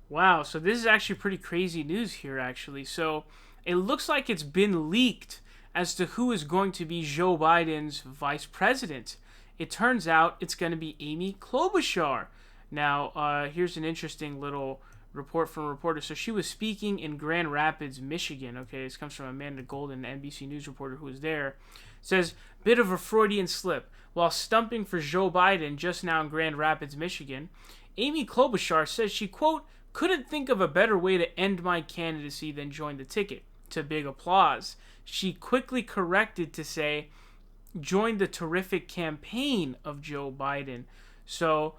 Wow, so this is actually pretty crazy news here, actually. So it looks like it's been leaked as to who is going to be Joe Biden's vice president. It turns out it's going to be Amy Klobuchar. Now, here's an interesting little report from a reporter. So she was speaking in Grand Rapids, Michigan. Okay, this comes from Amanda Golden, NBC News reporter who was there. It says, bit of a Freudian slip. While stumping for Joe Biden just now in Grand Rapids, Michigan, Amy Klobuchar says she, quote, couldn't think of a better way to end my candidacy than join the ticket. To big applause. She quickly corrected to say, join the terrific campaign of Joe Biden. So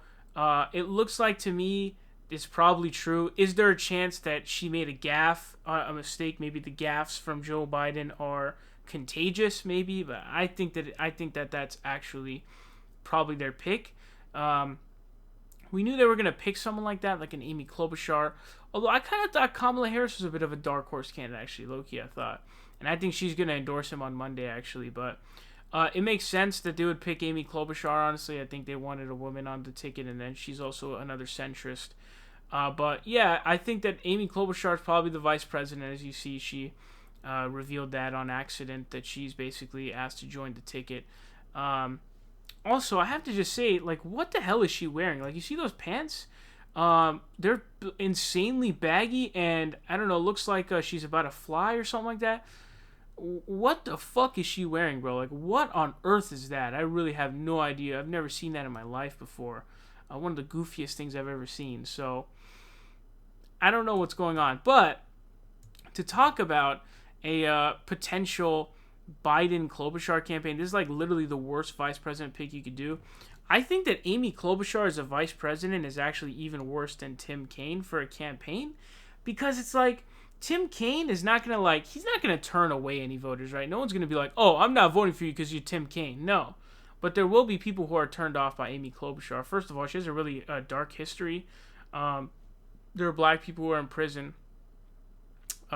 it looks like to me it's probably true. Is there a chance that she made a gaffe, a mistake? Maybe the gaffes from Joe Biden are contagious, maybe. But I think that that's actually probably their pick. We knew they were going to pick someone like that, like an Amy Klobuchar. Although I kind of thought Kamala Harris was a bit of a dark horse candidate, actually, low-key, I thought. And I think she's going to endorse him on Monday, actually. But it makes sense that they would pick Amy Klobuchar, honestly. I think they wanted a woman on the ticket, and then she's also another centrist. But, yeah, I think that Amy Klobuchar is probably the vice president. As you see, she revealed that on accident, that she's basically asked to join the ticket. Also, I have to just say, like, what the hell is she wearing? Like, you see those pants? They're insanely baggy, and I don't know, looks like she's about to fly or something like that. What the fuck is she wearing, bro? Like, what on earth is that? I really have no idea. I've never seen that in my life before. One of the goofiest things I've ever seen. So, I don't know what's going on. But, to talk about a potential Biden Klobuchar campaign, this is like literally the worst vice president pick you could do. I think that Amy Klobuchar as a vice president is actually even worse than Tim Kaine for a campaign, because it's like Tim Kaine is not gonna, like, he's not gonna turn away any voters, right? No one's gonna be like, oh, I'm not voting for you because you're Tim Kaine. No, but there will be people who are turned off by Amy Klobuchar. First of all, she has a really dark history. There are black people who are in prison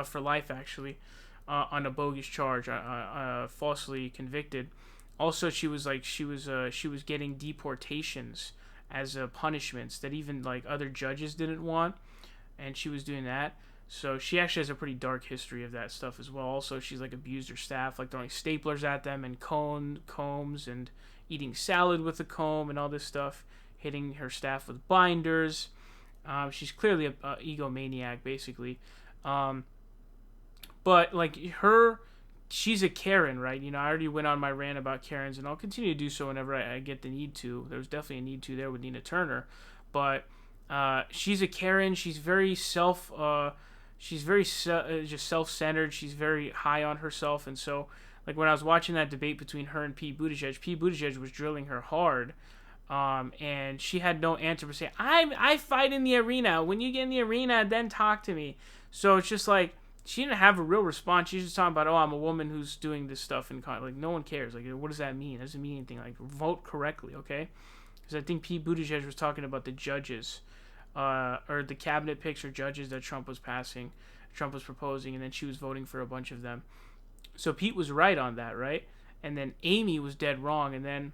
for life, actually, on a bogus charge, falsely convicted. Also, she was getting deportations as punishments that even like other judges didn't want, and she was doing that. So she actually has a pretty dark history of that stuff as well. Also, she's like abused her staff, like throwing staplers at them and combs and eating salad with a comb and all this stuff, hitting her staff with binders. She's clearly a egomaniac, basically. But like she's a Karen, right? You know, I already went on my rant about Karens, and I'll continue to do so whenever I get the need to. There's definitely a need to there with Nina Turner, but she's a Karen. She's very just self-centered. She's very high on herself, and so like when I was watching that debate between her and Pete Buttigieg was drilling her hard. And she had no answer but say, I fight in the arena. When you get in the arena, then talk to me. So it's just like, she didn't have a real response. She's just talking about, oh, I'm a woman who's doing this stuff, and like no one cares. Like, what does that mean? It doesn't mean anything. Like, vote correctly, okay? Because I think Pete Buttigieg was talking about the judges, or the cabinet picks or judges that Trump was proposing, and then she was voting for a bunch of them. So Pete was right on that, right? And then Amy was dead wrong, and then,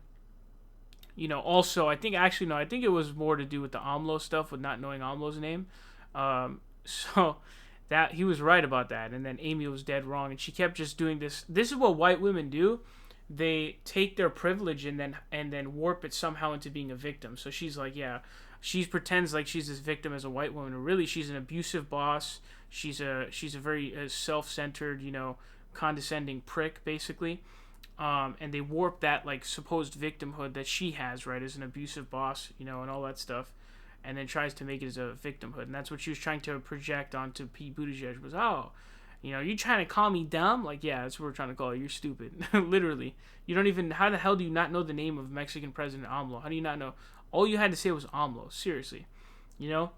you know, also I think it was more to do with the AMLO stuff, with not knowing AMLO's name. So that he was right about that, and then Amy was dead wrong, and she kept just doing this. This is what white women do. They take their privilege and then warp it somehow into being a victim. So she's like, yeah, she pretends like she's this victim as a white woman, and really she's an abusive boss. She's a very self-centered, you know, condescending prick, basically. And they warp that like supposed victimhood that she has, right, as an abusive boss, you know, and all that stuff, and then tries to make it as a victimhood. And that's what she was trying to project onto Pete Buttigieg was, oh, you know, you trying to call me dumb? Like, yeah, that's what we're trying to call you. You're stupid. Literally. You don't even, how the hell do you not know the name of Mexican President AMLO? How do you not know? All you had to say was AMLO. Seriously. You know?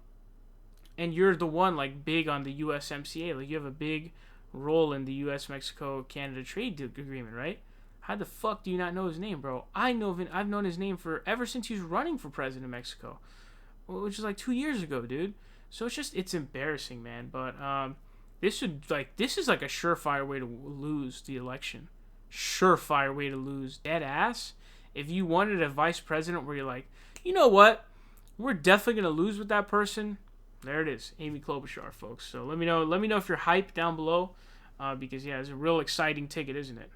And you're the one, like, big on the USMCA. Like, you have a big role in the US-Mexico-Canada trade agreement, right? How the fuck do you not know his name, bro? I've known his name ever since he was running for president of Mexico, which is like 2 years ago, dude. So it's embarrassing, man. But this is like a surefire way to lose the election. Surefire way to lose. Dead ass. If you wanted a vice president where you're like, you know what, we're definitely gonna lose with that person, There it is, Amy Klobuchar, folks. So let me know if you're hyped down below, because yeah, it's a real exciting ticket, isn't it?